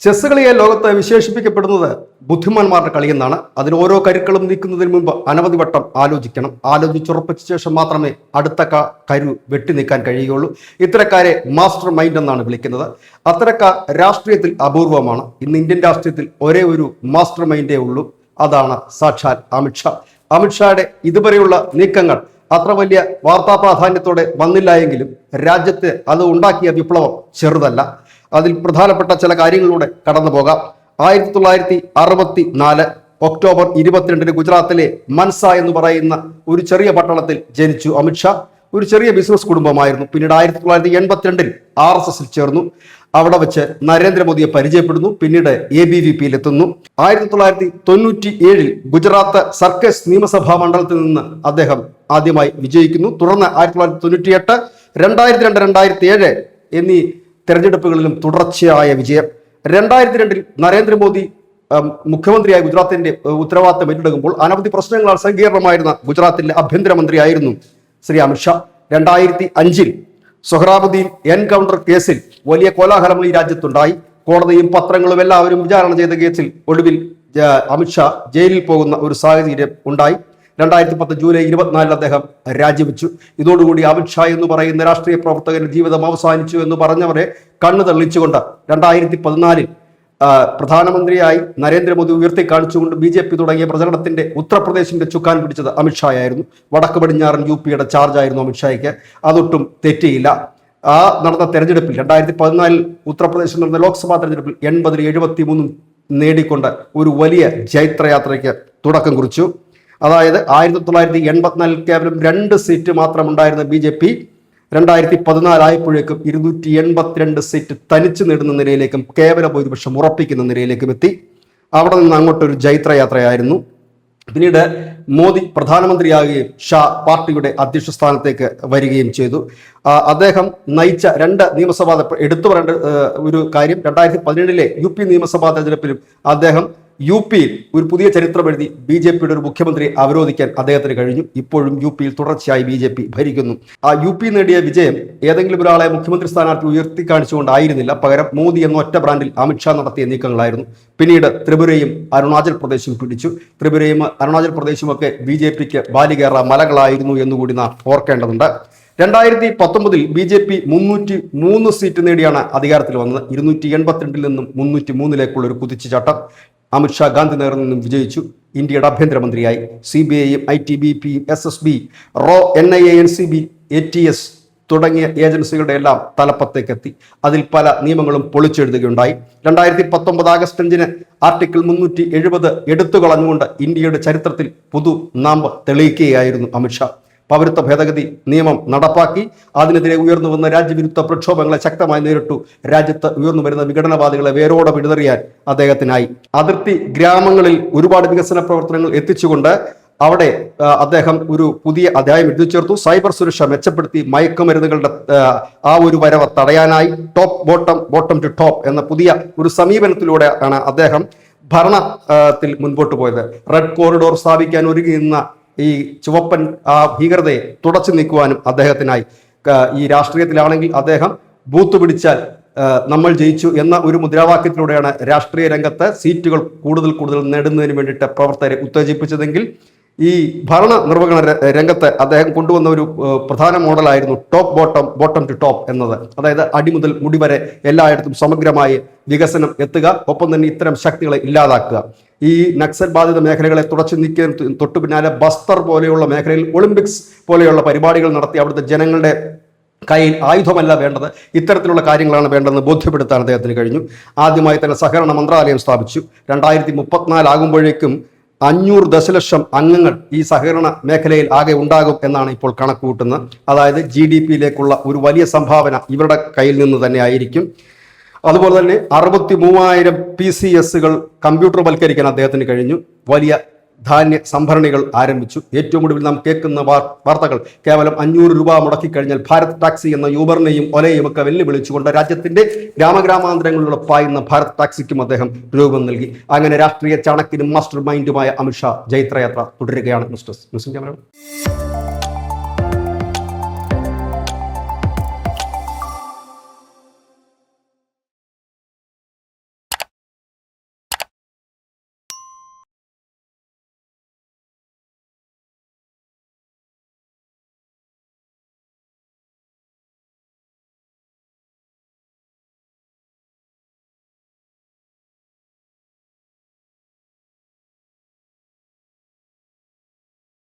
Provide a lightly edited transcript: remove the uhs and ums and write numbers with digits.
Chess കളിയെ ലോകത്ത് വിശേഷിപ്പിക്കപ്പെടുന്നത് ബുദ്ധിമാന്മാരുടെ കളിയെന്നാണ്. അതിന് ഓരോ കരുക്കളും നീക്കുന്നതിന് മുമ്പ് അനവധി വട്ടം ആലോചിക്കണം. ആലോചിച്ചുറപ്പിച്ച ശേഷം മാത്രമേ അടുത്ത കരു വെട്ടി നീക്കാൻ കഴിയുകയുള്ളൂ. ഇത്തരക്കാരെ മാസ്റ്റർ മൈൻഡ് എന്നാണ് വിളിക്കുന്നത്. അത്തരക്കാർ രാഷ്ട്രീയത്തിൽ അപൂർവമാണ്. ഇന്ന് ഇന്ത്യൻ രാഷ്ട്രീയത്തിൽ ഒരേ ഒരു മാസ്റ്റർ മൈൻഡേ ഉള്ളൂ. അതാണ് സാക്ഷാൽ അമിത്ഷാ. അമിത്ഷായുടെ ഇതുവരെയുള്ള നീക്കങ്ങൾ അത്ര വലിയ വാർത്താ പ്രാധാന്യത്തോടെ വന്നില്ല എങ്കിലും രാജ്യത്ത് അത് ഉണ്ടാക്കിയ വിപ്ലവം ചെറുതല്ല. അതിൽ പ്രധാനപ്പെട്ട ചില കാര്യങ്ങളിലൂടെ കടന്നു പോകാം. 1964 ഒക്ടോബർ 22 ഗുജറാത്തിലെ മൻസ എന്ന് പറയുന്ന ഒരു ചെറിയ പട്ടണത്തിൽ ജനിച്ചു അമിത്ഷാ. ഒരു ചെറിയ ബിസിനസ് കുടുംബമായിരുന്നു. പിന്നീട് 1982 RSSൽ ചേർന്നു. അവിടെ വെച്ച് നരേന്ദ്രമോദിയെ പരിചയപ്പെടുന്നു. പിന്നീട് ABVPയിൽ എത്തുന്നു. 1997 ഗുജറാത്ത് സർക്കസ് നിയമസഭാ മണ്ഡലത്തിൽ നിന്ന് അദ്ദേഹം ആദ്യമായി വിജയിക്കുന്നു. തുടർന്ന് 1998, 2002, 2007 എന്നീ തെരഞ്ഞെടുപ്പുകളിലും തുടർച്ചയായ വിജയം. 2002 നരേന്ദ്രമോദി മുഖ്യമന്ത്രിയായി ഗുജറാത്തിന്റെ ഉത്തരവാദിത്തം ഏറ്റെടുക്കുമ്പോൾ അനവധി പ്രശ്നങ്ങളാൽ സങ്കീർണമായിരുന്ന ഗുജറാത്തിന്റെ ആഭ്യന്തരമന്ത്രിയായിരുന്നു ശ്രീ അമിത്ഷാ. 2005 സൊഹ്റാബുദ്ദീൻ എൻകൗണ്ടർ കേസിൽ വലിയ കോലാഹലങ്ങൾ ഈ രാജ്യത്തുണ്ടായി. കോടതിയും പത്രങ്ങളും എല്ലാവരും വിചാരണ ചെയ്ത കേസിൽ ഒടുവിൽ അമിത്ഷാ ജയിലിൽ പോകുന്ന ഒരു സാഹചര്യം ഉണ്ടായി. 2010 ജൂലൈ 24 അദ്ദേഹം രാജിവെച്ചു. ഇതോടുകൂടി അമിത്ഷാ എന്ന് പറയുന്ന രാഷ്ട്രീയ പ്രവർത്തകന്റെ ജീവിതം അവസാനിച്ചു എന്ന് പറഞ്ഞവരെ കണ്ണു തെളിച്ചുകൊണ്ട് 2014 പ്രധാനമന്ത്രിയായി നരേന്ദ്രമോദി ഉയർത്തി കാണിച്ചുകൊണ്ട് BJP തുടങ്ങിയ പ്രചരണത്തിന്റെ ഉത്തർപ്രദേശിന്റെ ചുക്കാൻ പിടിച്ചത് അമിത്ഷായായിരുന്നു. വടക്ക് പടിഞ്ഞാറൻ UPയുടെ ചാർജായിരുന്നു അമിത്ഷായ്ക്ക്. അതൊട്ടും തെറ്റിയില്ല. ആ നടന്ന തെരഞ്ഞെടുപ്പിൽ 2014 ഉത്തർപ്രദേശിൽ നടന്ന ലോക്സഭാ തെരഞ്ഞെടുപ്പിൽ 80-73 നേടിക്കൊണ്ട് ഒരു വലിയ ജൈത്രയാത്രയ്ക്ക് തുടക്കം കുറിച്ചു. അതായത് 1984 കേവലം 2 സീറ്റ് മാത്രം ഉണ്ടായിരുന്ന BJP 2014 ആയപ്പോഴേക്കും 282 സീറ്റ് തനിച്ച് നേടുന്ന നിലയിലേക്കും കേവല ഭൂരിപക്ഷം ഉറപ്പിക്കുന്ന നിലയിലേക്കും എത്തി. അവിടെ നിന്ന് അങ്ങോട്ടൊരു ജൈത്രയാത്രയായിരുന്നു. പിന്നീട് മോദി പ്രധാനമന്ത്രിയാകുകയും ഷാ പാർട്ടിയുടെ അധ്യക്ഷ സ്ഥാനത്തേക്ക് വരികയും ചെയ്തു. അദ്ദേഹം നയിച്ച 2 നിയമസഭാ എടുത്തു പറയേണ്ട ഒരു കാര്യം, 2017 UP നിയമസഭാ തെരഞ്ഞെടുപ്പിലും അദ്ദേഹം UPയിൽ ഒരു പുതിയ ചരിത്രം എഴുതി BJPയുടെ ഒരു മുഖ്യമന്ത്രിയെ അവരോധിക്കാൻ അദ്ദേഹത്തിന് കഴിഞ്ഞു. ഇപ്പോഴും UPയിൽ തുടർച്ചയായി BJP ഭരിക്കുന്നു. ആ UP നേടിയ വിജയം ഏതെങ്കിലും ഒരാളെ മുഖ്യമന്ത്രി സ്ഥാനാർത്ഥി ഉയർത്തി കാണിച്ചുകൊണ്ടായിരുന്നില്ല. പകരം മോദി എന്ന ഒറ്റ ബ്രാൻഡിൽ അമിത്ഷാ നടത്തിയ നീക്കങ്ങളായിരുന്നു. പിന്നീട് ത്രിപുരയും അരുണാചൽ പ്രദേശും പിടിച്ചു. ത്രിപുരയും അരുണാചൽ പ്രദേശും ഒക്കെ BJPക്ക് വാലികേറ മലകളായിരുന്നു എന്നുകൂടി നാം ഓർക്കേണ്ടതുണ്ട്. 2019 BJP 303 സീറ്റ് നേടിയാണ് അധികാരത്തിൽ വന്നത്. 282 നിന്നും 303 ഒരു കുതിച്ചുചാട്ടം. അമിത്ഷാ ഗാന്ധിനഗറിൽ നിന്നും വിജയിച്ചു. ഇന്ത്യയുടെ ആഭ്യന്തരമന്ത്രിയായി. CBIയും ITBPയും SSB, RO, NIA, NCB, ATS തുടങ്ങിയ ഏജൻസികളുടെ എല്ലാം തലപ്പത്തേക്കെത്തി. അതിൽ പല നിയമങ്ങളും പൊളിച്ചെഴുതുകയുണ്ടായി. 2019 ആഗസ്റ്റ് 5 ആർട്ടിക്കിൾ 370 എടുത്തു കളഞ്ഞുകൊണ്ട് ഇന്ത്യയുടെ ചരിത്രത്തിൽ പുതു നാമ്പ് തെളിയിക്കുകയായിരുന്നു അമിത്ഷാ. പൗരത്വ ഭേദഗതി നിയമം നടപ്പാക്കി. അതിനെതിരെ ഉയർന്നു വന്ന രാജ്യവിരുദ്ധ പ്രക്ഷോഭങ്ങളെ ശക്തമായി നേരിട്ടു. രാജ്യത്ത് ഉയർന്നു വരുന്ന വിഘടനവാദികളെ വേരോടെ പിഴുതെറിയാൻ അദ്ദേഹത്തിനായി. അതിർത്തി ഗ്രാമങ്ങളിൽ ഒരുപാട് വികസന പ്രവർത്തനങ്ങൾ എത്തിച്ചുകൊണ്ട് അവിടെ അദ്ദേഹം ഒരു പുതിയ അധ്യായം എഴുതി ചേർത്തു. സൈബർ സുരക്ഷ മെച്ചപ്പെടുത്തി. മയക്കുമരുന്നുകളുടെ ആ ഒരു വരവ് തടയാനായി ബോട്ടം ടു ടോപ്പ് എന്ന പുതിയ ഒരു സമീപനത്തിലൂടെ ആണ് അദ്ദേഹം ഭരണത്തിൽ മുൻപോട്ട് പോയത്. റെഡ് കോറിഡോർ സ്ഥാപിക്കാൻ ഒരുങ്ങുന്ന ഈ ചുവപ്പൻ ഭീകരതയെ തുടച്ചു നീക്കുവാനും അദ്ദേഹത്തിനായി. ഈ രാഷ്ട്രീയത്തിലാണെങ്കിൽ അദ്ദേഹം ബൂത്ത് പിടിച്ചാൽ നമ്മൾ ജയിച്ചു എന്ന ഒരു മുദ്രാവാക്യത്തിലൂടെയാണ് രാഷ്ട്രീയ രംഗത്ത് സീറ്റുകൾ കൂടുതൽ നേടുന്നതിന് വേണ്ടിയിട്ട് പ്രവർത്തകരെ ഉത്തേജിപ്പിച്ചതെങ്കിൽ ഈ ഭരണ നിർവഹണ രംഗത്ത് അദ്ദേഹം കൊണ്ടുവന്ന ഒരു പ്രധാന മോഡലായിരുന്നു ബോട്ടം ടു ടോപ്പ് എന്നത്. അതായത് അടി മുതൽ മുടി വരെ എല്ലായിടത്തും സമഗ്രമായി വികസനം എത്തുക, ഒപ്പം തന്നെ ഇത്തരം ശക്തികളെ ഇല്ലാതാക്കുക. ഈ നക്സൽ ബാധിത മേഖലകളെ തുടച്ചു നീക്കിയ തൊട്ടു പിന്നാലെ ബസ്തർ പോലെയുള്ള മേഖലയിൽ ഒളിമ്പിക്സ് പോലെയുള്ള പരിപാടികൾ നടത്തി അവിടുത്തെ ജനങ്ങളുടെ കയ്യിൽ ആയുധമല്ല വേണ്ടത്, ഇത്തരത്തിലുള്ള കാര്യങ്ങളാണ് വേണ്ടതെന്ന് ബോധ്യപ്പെടുത്താൻ അദ്ദേഹത്തിന് കഴിഞ്ഞു. ആദ്യമായി തന്നെ സഹകരണ മന്ത്രാലയം സ്ഥാപിച്ചു. 2034 ആകുമ്പോഴേക്കും 500 ദശലക്ഷം അംഗങ്ങൾ ഈ സഹകരണ മേഖലയിൽ ആകെ ഉണ്ടാകും എന്നാണ് ഇപ്പോൾ കണക്ക് കൂട്ടുന്നത്. അതായത് GDPയിലേക്കുള്ള ഒരു വലിയ സംഭാവന ഇവരുടെ കയ്യിൽ നിന്ന് തന്നെ ആയിരിക്കും. അതുപോലെ തന്നെ 63,000 PCSകൾ കമ്പ്യൂട്ടർവൽക്കരിക്കാൻ അദ്ദേഹത്തിന് കഴിഞ്ഞു. വലിയ ധാന്യ സംഭരണികൾ ആരംഭിച്ചു. ഏറ്റവും ഒടുവിൽ നാം കേൾക്കുന്ന വാർത്തകൾ കേവലം 500 രൂപ മുടക്കിക്കഴിഞ്ഞാൽ ഭാരത് ടാക്സി എന്ന യൂബറിനെയും ഒലയും ഒക്കെ വെല്ലുവിളിച്ചുകൊണ്ട് രാജ്യത്തിന്റെ ഗ്രാമഗ്രാമാന്തരങ്ങളിലൂടെ പായുന്ന ഭാരത് ടാക്സിക്കും അദ്ദേഹം രൂപം നൽകി. അങ്ങനെ രാഷ്ട്രീയ ചാണക്യനും മാസ്റ്റർ മൈൻഡുമായ അമിത്ഷാ ജൈത്രയാത്ര തുടരുകയാണ്. News desk.